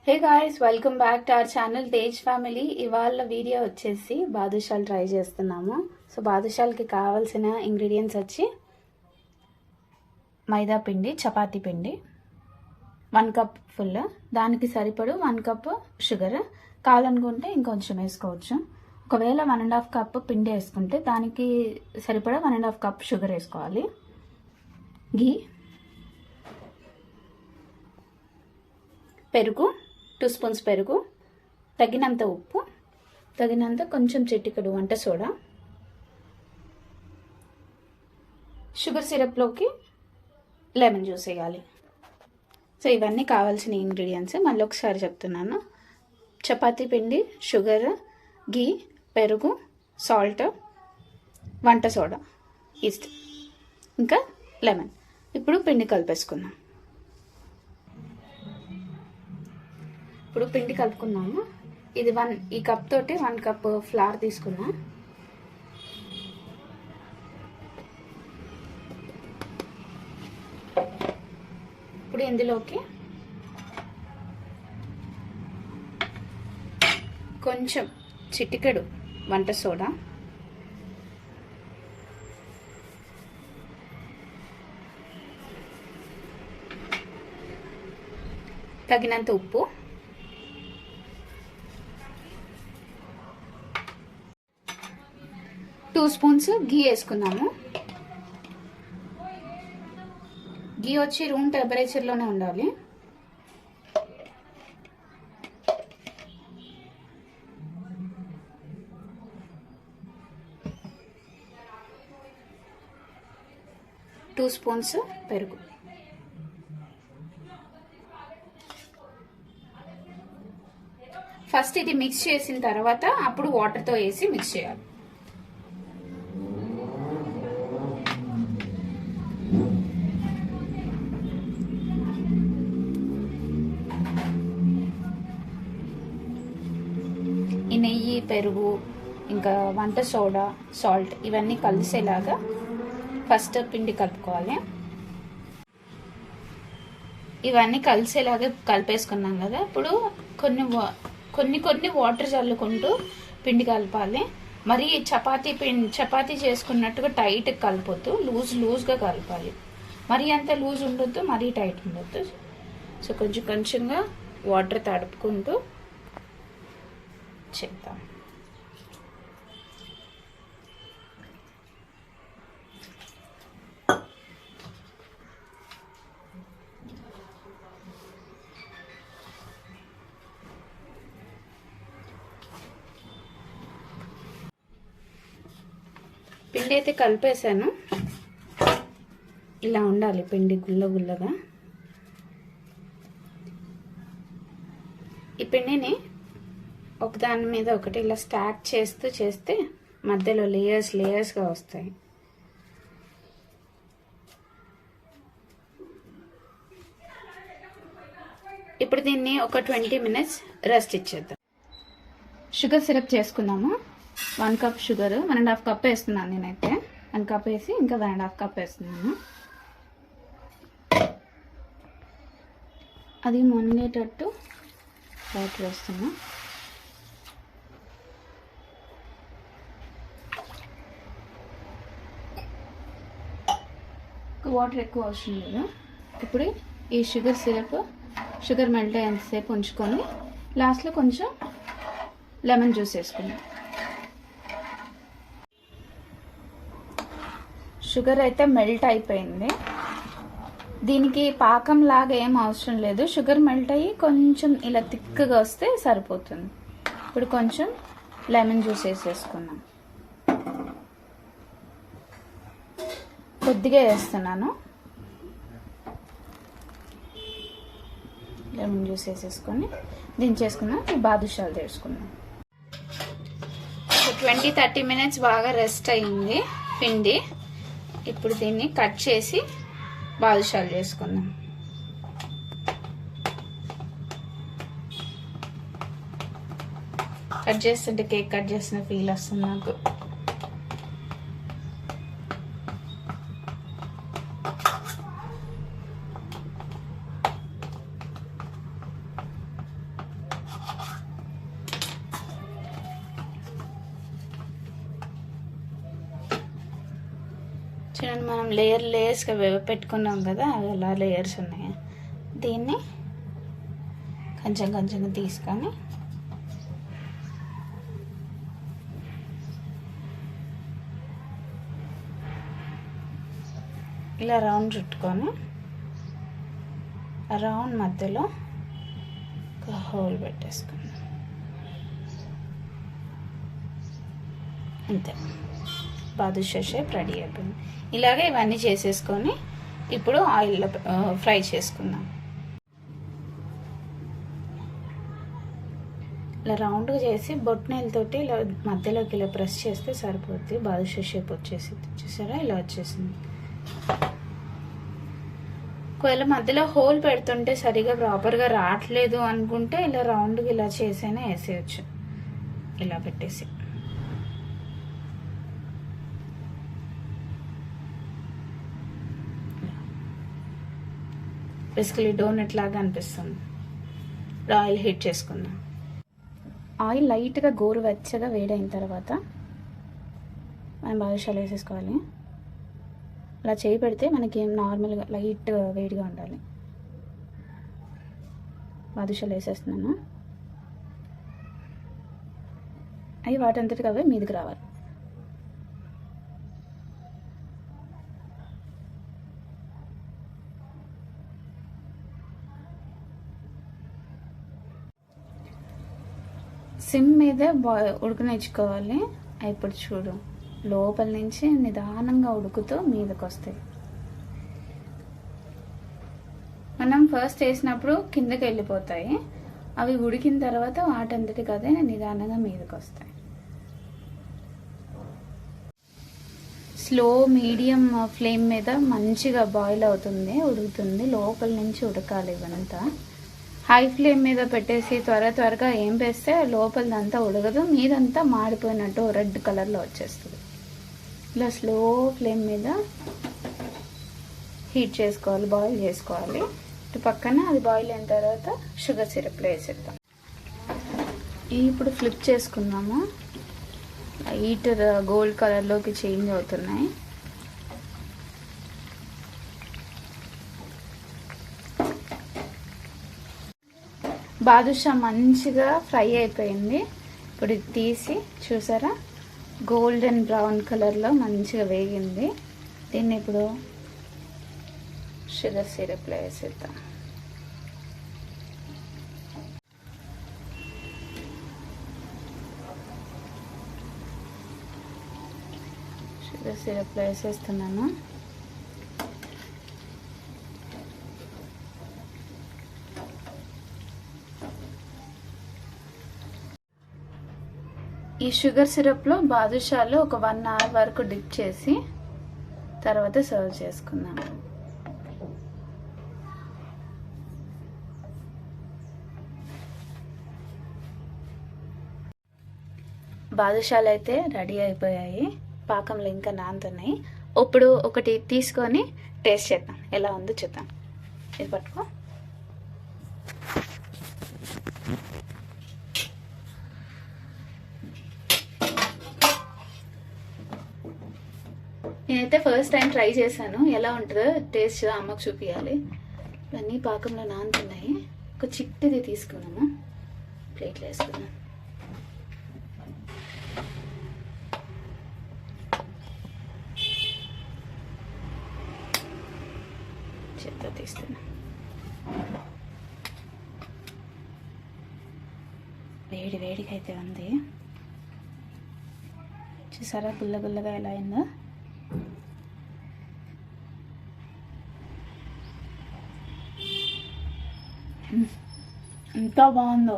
Hey guys, welcome back to our channel Tej family. ఇవాళ video వచ్చేసి బాదుషాలు try చేస్తున్నాము. So బాదుషాలకి కావాల్సిన ఇంగ్రీడియంట్స్ వచ్చి మైదా పిండి, చపాతీ పిండి 1 కప్ ఫుల్, దానికి సరిపడు 1 కప్ షుగర్. కావాలనుకుంటే ఇంకొంచెం వేసుకోవచ్చు. ఒకవేళ 1.5 కప్ పిండి వేసుకుంటే దానికి సరిపడా 1.5 కప్ షుగర్ వేసుకోవాలి. ఘీ, పెరుగు 2 స్పూన్స్ పెరుగు, తగినంత ఉప్పు, తగినంత కొంచెం చిటికెడు వంట సోడా, షుగర్ సిరప్లోకి లెమన్ జ్యూస్ వేయాలి. సో ఇవన్నీ కావాల్సిన ఇంగ్రీడియంట్స్ మళ్ళీ ఒకసారి చెప్తున్నాను. చపాతీ పిండి, షుగర్, ఘీ, పెరుగు, సాల్ట్, వంట సోడా, ఈస్ట్, ఇంకా లెమన్. ఇప్పుడు పిండి కలిపేసుకుందాం. ఇప్పుడు పిండి కలుపుకున్నాము. ఇది ఈ కప్ తోటి 1 కప్ ఫ్లవర్ తీసుకున్నా. ఇప్పుడు ఇందులోకి కొంచెం చిటికెడు వంట సోడా, తగినంత ఉప్పు, టూ స్పూన్స్ ఘీ వేసుకున్నాము. ఘీ వచ్చి రూమ్ టెంపరేచర్లోనే ఉండాలి. టూ స్పూన్స్ పెరుగు. ఫస్ట్ ఇది మిక్స్ చేసిన తర్వాత అప్పుడు వాటర్తో వేసి మిక్స్ చేయాలి. ఈ నెయ్యి, పెరుగు, ఇంకా వంట సోడా, సాల్ట్ ఇవన్నీ కలిసేలాగా ఫస్ట్ పిండి కలుపుకోవాలి. ఇవన్నీ కలిసేలాగా కలిపేసుకున్నాం కదా. ఇప్పుడు కొన్ని వాటర్ చల్లుకుంటూ పిండి కలపాలి. మరి చపాతీ చేసుకున్నట్టుగా టైట్ కలపొద్దు, లూజ్గా కలపాలి. మరి అంత లూజ్ ఉండొద్దు, మరీ టైట్ ఉండొద్దు. సో కొంచెంగా వాటర్ తడుపుకుంటూ చేద్దాం. పిండి అయితే కలిపేసాను. ఇలా ఉండాలి పిండి, గుల్లగా. ఈ పిండిని ఒకదాని మీద ఒకటి ఇలా స్టాక్ చేస్తే మధ్యలో లేయర్స్గా వస్తాయి. ఇప్పుడు దీన్ని ఒక 20 మినిట్స్ రెస్ట్ ఇచ్చేద్దాం. షుగర్ సిరప్ చేసుకున్నాము. 1 కప్ షుగర్, 1.5 కప్ వేస్తున్నాను నేనైతే. 1 కప్ వేసి ఇంకా 1.5 కప్ వేస్తున్నాను. అది మునిగేటట్టు వాటర్ వేస్తున్నాను. వాటర్ ఎక్కువ అవసరం లేదు. ఇప్పుడు ఈ షుగర్ మెల్ట్ అయ్యేంతసేపు ఉంచుకొని లాస్ట్లో కొంచెం లెమన్ జ్యూస్ వేసుకుందాం. షుగర్ అయితే మెల్ట్ అయిపోయింది. దీనికి పాకం లాగా ఏం అవసరం లేదు. షుగర్ మెల్ట్ అయ్యి కొంచెం ఇలా థిక్గా వస్తే సరిపోతుంది. ఇప్పుడు కొంచెం లెమన్ జ్యూస్ వేసేసుకున్నాం. కొద్దిగా వేస్తున్నాను. లెమన్ జ్యూస్ వేసేసుకొని దించేసుకున్నాం. ఈ బాదుషాలు చేసుకున్నాం. 20-30 మినిట్స్ బాగా రెస్ట్ అయింది పిండి. ఇప్పుడు దీన్ని కట్ చేసి బాదుషాలు చేసుకుందాం. కట్ చేస్తుంటే కేక్ కట్ చేసిన ఫీల్ వస్తుంది నాకు. చూడండి, మనం లేయర్స్గా పెట్టుకున్నాం కదా, అవి అలా లేయర్స్ ఉన్నాయి. దీన్ని కొంచెం కొంచెంగా తీసుకొని ఇలా రౌండ్ చుట్టుకొని రౌండ్ మధ్యలో ఒక హోల్ పెట్టేసుకుందాం. అంతే, బాదుషా షేప్ రెడీ అయిపోయింది. ఇలాగే ఇవన్నీ చేసేసుకొని ఇప్పుడు ఆయిల్లో ఫ్రై చేసుకుందాం. ఇలా రౌండ్గా చేసి బొట్నెలతోటి ఇలా మధ్యలోకి ఇలా ప్రెస్ చేస్తే సరిపోద్ది. బాదుషా షేప్ వచ్చేసింది. చూసారా, ఇలా వచ్చేసింది. ఒకవేళ మధ్యలో హోల్ పెడుతుంటే సరిగా ప్రాపర్గా రావట్లేదు అనుకుంటే ఇలా రౌండ్గా ఇలా చేసైనా వేసేయచ్చు. ఇలా పెట్టేసి బేసికలీ డోనట్ లాగా అనిపిస్తుంది. ఆయిల్ హీట్ చేసుకుందాం. ఆయిల్ లైట్గా గోరువెచ్చగా వేడైన తర్వాత మనం బాదుషాలు వేసేసుకోవాలి. అలా చేయి పెడితే మనకి నార్మల్గా లైట్ వేడిగా ఉండాలి. బాదుషాలు వేసేస్తున్నాను. అవి వాటంతటికి అవే మీదకి రావాలి. సిమ్ మీద ఉడకనిచ్చుకోవాలి. ఇప్పుడు చూడు, లోపల నుంచి నిదానంగా ఉడుకుతూ మీదకి వస్తాయి. మనం ఫస్ట్ వేసినప్పుడు కిందకి వెళ్ళిపోతాయి. అవి ఉడికిన తర్వాత వాటంతటికి అదే నిదానంగా మీదకి వస్తాయి. స్లో మీడియం ఫ్లేమ్ మీద మంచిగా బాయిల్ అవుతుంది, ఉడుకుతుంది. లోపల నుంచి ఉడకాలి ఇవంతా. హై ఫ్లేమ్ మీద పెట్టేసి త్వరగా ఏం వేస్తే లోపలదంతా ఉడకదు, మీదంతా మాడిపోయినట్టు రెడ్ కలర్లో వచ్చేస్తుంది. ఇలా స్లో ఫ్లేమ్ మీద హీట్ చేసుకోవాలి, బాయిల్ చేసుకోవాలి. ఇటు పక్కన అది బాయిల్ అయిన తర్వాత షుగర్ సిరప్లో వేసేద్దాం. ఇప్పుడు ఫ్లిప్ చేసుకుందాము. లైట్ గోల్డ్ కలర్లోకి చేంజ్ అవుతున్నాయి. బాదుషా మంచిగా ఫ్రై అయిపోయింది. ఇప్పుడు ఇది తీసి చూసారా, గోల్డెన్ బ్రౌన్ కలర్లో మంచిగా వేగింది. దీన్ని ఇప్పుడు షుగర్ సిరప్లో వేసేద్దాం. షుగర్ సిరప్లో వేసేస్తున్నాను. ఈ షుగర్ సిరప్లో బాదుషాలు ఒక 1 అవర్ వరకు డిప్ చేసి తర్వాత సర్వ్ చేసుకుందాం. బాదుషాలు అయితే రెడీ అయిపోయాయి. పాకంలో ఇంకా నానుతున్నాయి. ఇప్పుడు ఒకటి తీసుకొని టేస్ట్ చేద్దాం, ఎలా ఉందో చూద్దాం. ఇది పట్టుకో. నేనైతే ఫస్ట్ టైం ట్రై చేశాను. ఎలా ఉంటుందో టేస్ట్ అమ్మకు చూపించాలి. ఇవన్నీ పాకంలో నానుతున్నాయి. ఒక చిట్టిది తీసుకున్నాము, ప్లేట్లో వేసుకున్నాం. చేత్తో తీస్తున్నా. వేడిగా అయితే ఉంది. చూసారా గుల్లగా ఎలా అయిందో. ఎంత బాగుందో.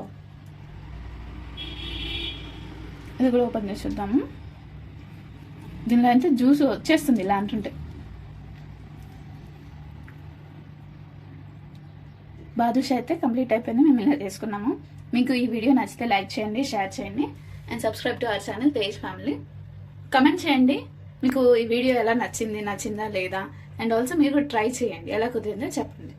ఇది కూడా ఓపెన్ చేసి చూద్దాము. దీనిలో అయితే జ్యూస్ వచ్చేస్తుంది ఇలా అంటుంటే. బాదుషా అయితే కంప్లీట్ అయిపోయింది. మేము ఇలా చేసుకున్నాము. మీకు ఈ వీడియో నచ్చితే లైక్ చేయండి, షేర్ చేయండి and subscribe to our channel Tej family. Comment చేయండి మీకు ఈ వీడియో ఎలా నచ్చిందా లేదా, అండ్ ఆల్సో మీరు ట్రై చేయండి, ఎలా కుదిరిందో చెప్పండి.